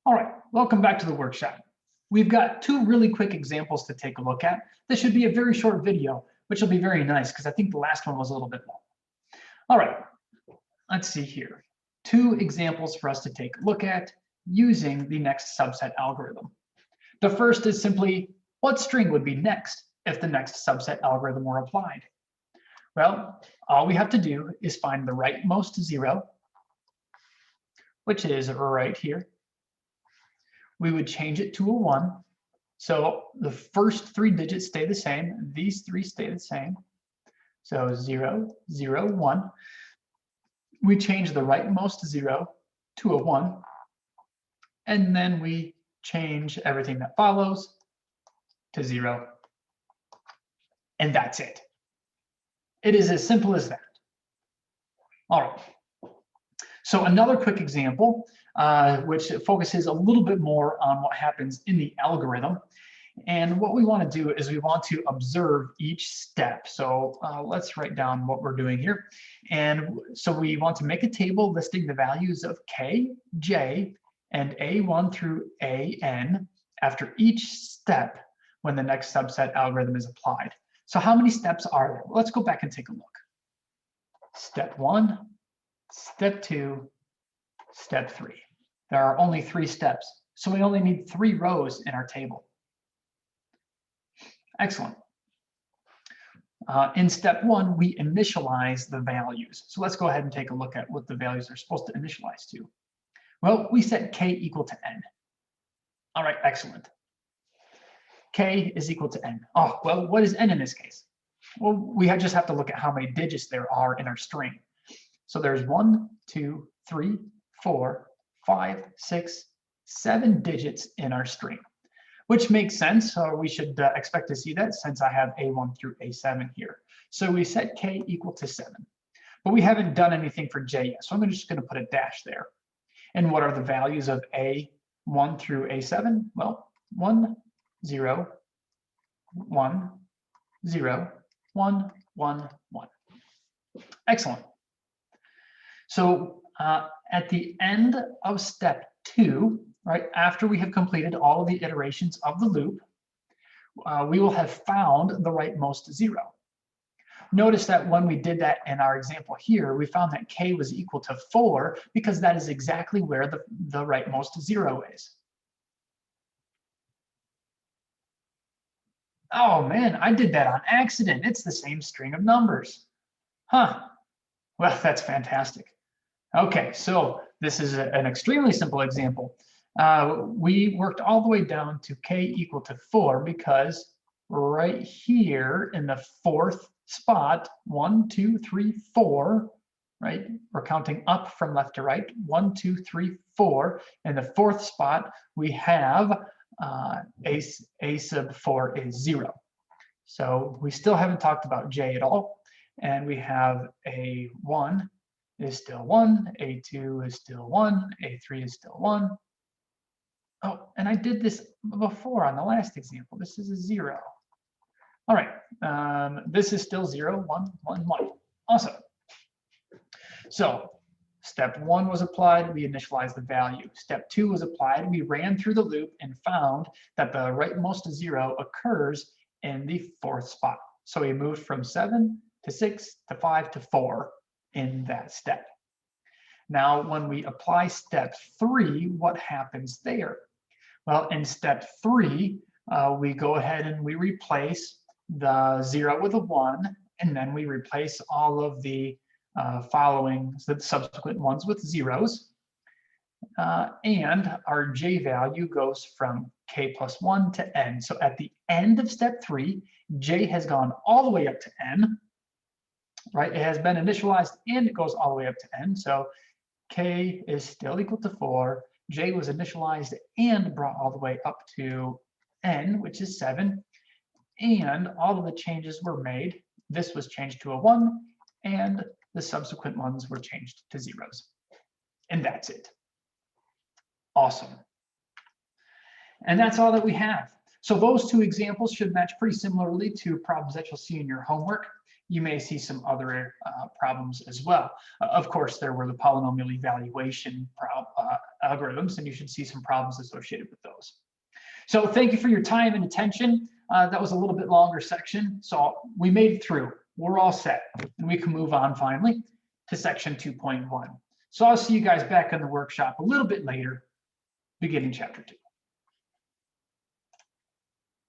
All right, welcome back to the workshop. We've got two really quick examples to take a look at. This should be a very short video, which will be very nice because I think the last one was a little bit long. All right, let's see here. Two examples for us to take a look at using the next subset algorithm. The first is simply, what string would be next if the next subset algorithm were applied? Well, all we have to do is find the rightmost zero, which is right here. We would change it to a 1. So the first 3 digits stay the same. These 3 stay the same. So 0, 0, 1. We change the rightmost 0 to a 1. And then we change everything that follows to 0. And that's it. It is as simple as that. All right. So another quick example, which focuses a little bit more on what happens in the algorithm. And what we want to do is we want to observe each step. So let's write down what we're doing here. And so we want to make a table listing the values of k, j, and a1 through an after each step when the next subset algorithm is applied. So how many steps are there? Well, let's go back and take a look. Step 1. Step 2, step 3. There are only 3 steps, so we only need 3 rows in our table. Excellent. In step 1, we initialize the values. So let's go ahead and take a look at what the values are supposed to initialize to. Well, we set k equal to n. All right, excellent. K is equal to n. Oh, well, what is n in this case? Well, we just have to look at how many digits there are in our string. So there's 1, 2, 3, 4, 5, 6, 7 digits in our string, which makes sense. So we should expect to see that since I have A1 through A7 here. So we set K equal to 7, but we haven't done anything for J yet. So I'm just going to put a dash there. And what are the values of A1 through A7? Well, 1, 0, 1, 0, 1, 1, 1. Excellent. So at the end of step 2, right, after we have completed all of the iterations of the loop, we will have found the rightmost 0. Notice that when we did that in our example here, we found that k was equal to 4 because that is exactly where the rightmost 0 is. Oh man, I did that on accident. It's the same string of numbers. Huh. Well, that's fantastic. Okay, so this is an extremely simple example. We worked all the way down to k equal to 4 because right here in the 4th spot, 1, 2, 3, 4, right? We're counting up from left to right, 1, 2, 3, 4. In the 4th spot, we have a sub 4 is 0. So we still haven't talked about j at all. And we have a1 is still 1, a2 is still 1, a3 is still 1. Oh, and I did this before on the last example. This is a 0. All right, this is still 0, 1, 1, 1. Awesome. So step 1 was applied, we initialized the value. Step 2 was applied, we ran through the loop and found that the rightmost 0 occurs in the 4th spot. So we moved from 7 to 6 to 5 to 4 in that step. Now, when we apply step 3, what happens there? Well, in step 3, we go ahead and we replace the 0 with a 1, and then we replace all of the the subsequent ones with zeros. And our j value goes from k plus 1 to n. So at the end of step 3, j has gone all the way up to n. Right, it has been initialized and it goes all the way up to n. So k is still equal to 4. J was initialized and brought all the way up to n, which is 7. And all of the changes were made. This was changed to a 1, and the subsequent ones were changed to zeros. And that's it. Awesome. And that's all that we have. So those two examples should match pretty similarly to problems that you'll see in your homework. You may see some other problems as well. Of course, there were the polynomial evaluation algorithms, and you should see some problems associated with those. So thank you for your time and attention. That was a little bit longer section, so we made it through. We're all set, and we can move on finally to section 2.1. So I'll see you guys back in the workshop a little bit later, beginning chapter 2.